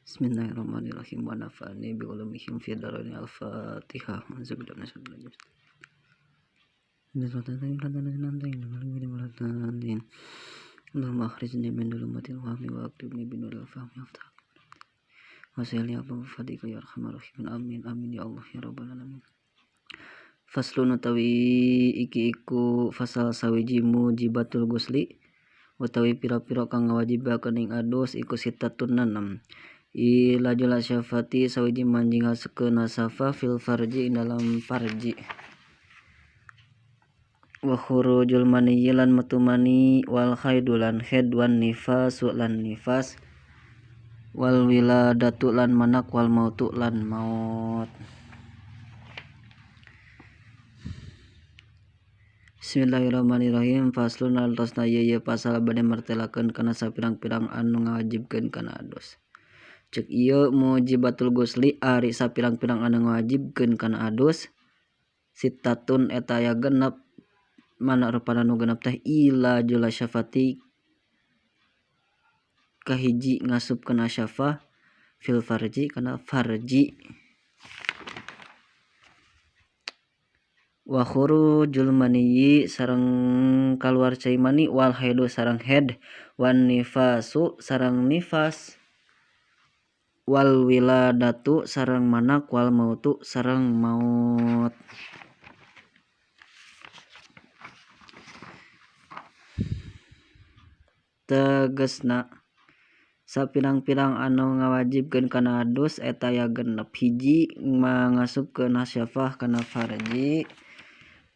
Bismillahirrahmanirrahim wa nafa'ani bi ulumihim fi darain al-Fatihah. Allahumma akhrijni min dhulumatil wahmi wa aktubni bi nuril fahmi waftah wa sayyili abwa fadika ya arhamar rahimin. Amin amin ya Allah ya rabbal alamin. Faslun utawi iki iku fasal sawiji mujibatul gusli utawi pira-pira kang ngawajibaken ing adus iku sitatun 6. Ila jala syafati sawiji manjing hasekeun nasafa fil farji dalam farji. Wa khurujul maniyyi lan metu mani wal khaidulan haid wan nifasu lan nifas wal wiladatu lan manak wal mautu lan maut. Bismillahirrahmanirrahim. Faslun altosna ye pasal bade martelakeun kana sapirang-pirang anu ngawajibkeun kana adus. Cek ieu mujibatul gusli ari sapirang-pirang anu ngawajibkeun kana adus sitatun eta aya genep. Mana rupana nu genep teh ila jula syafati kahiji ngasupkeun asyafa fil farji kana farji. Wa khurujul maniyyi sareng kaluar cai mani wal haidu sareng haid wan nifasu sareng nifas wal wiladatu sareng manak wal mautu sareng maut. Tegesna sapirang-pirang anu ngawajibkeun kana adus eta aya genep. Hiji mangasupkeun hasyafah kana farji,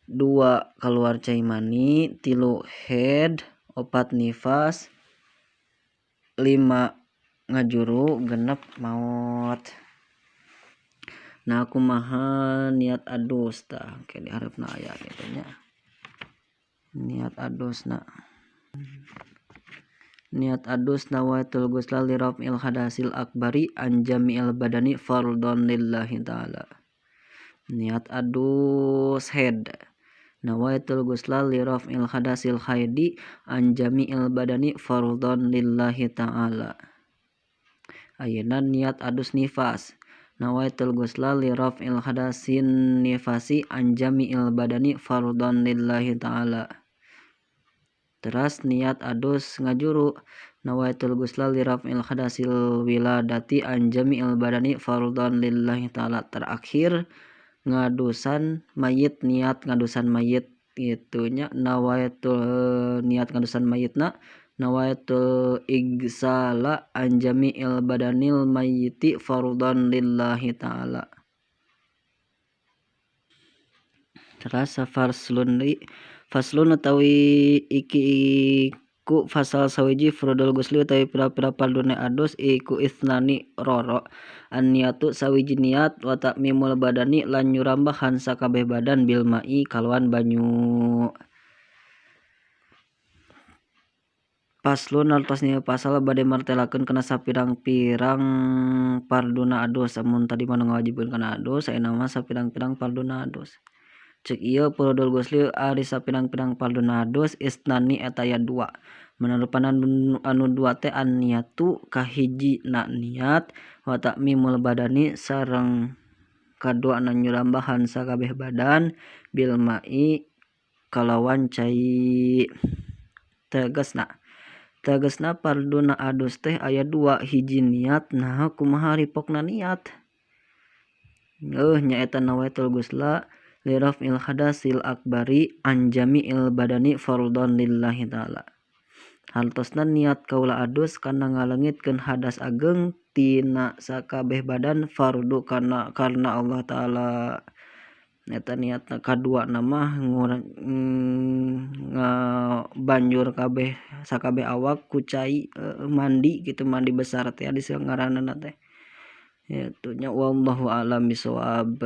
2 kaluar cai mani, 3 haid, 4 nifas, 5 ngajuru, 6 maut. Nah kumaha niat adus tah ke di hareupeuna aya kitu nya. Niat adusna. Niat adus nawaitul ghusla li raf'il hadasil akbari an jami'il badani fardhon lillahi ta'ala. Niat adus haid nawaitul ghusla li raf'il hadasil haidi an jami'il badani fardhon lillahi ta'ala. Ayeuna niat adus nifas nawaitul ghusla li raf'il hadasin nifasi an jami'il badani fardhon lillahi ta'ala. Teras niat adus ngajuru nawaitul ghusla li raf'il hadasil wiladati an jami'il badani fardhon lillahi ta'ala. Terakhir ngadusan mayit, niat ngadusan mayit itunya nawaitul niat ngadusan mayitna nawaitul igsala an jami'il badanil mayyiti fardhon lillahi ta'ala. Teras faslun utawi iki ku fasal sawiji furudul gusli utawi pira-pira parduna adus iku isnani roro an niatu sawiji niat wa ta'mimul badani lan nyurambahan sakabeh badan bil mai kalawan banyu. Faslun altosna pasal bade martelakeun kana sapirang-pirang parduna adus. Amun tadi mah ngawajibkeun kana adus ayeuna mah sapirang-pirang parduna adus. Cek ieu furudul gusli ari sapirang-pirang parduna adus isnani eta aya 2. Manarupana anu 2 teh an niatu kahijina niat wa ta'mimul badani sareng kaduana nyurambahan sakabeh badan bil mai kalawan cai. Tegesna parduna adus teh aya 2, hiji niat nah kumaha ripokna niat. Nyaeta nawaitul ghusla li raf'il hadasil akbari an jami'il badani fardhon lillahi ta'ala. Hartosna niat kaula adus kana ngaleungitkeun hadas ageung tina sakabeh badan fardu karena Allah ta'ala. Eta niatna kadua mah banjur kabeh sakabeh awak ku cai mandi gitu, mandi besar teh di ngaranna teh. Itu nya wallahu a'lam bishawab.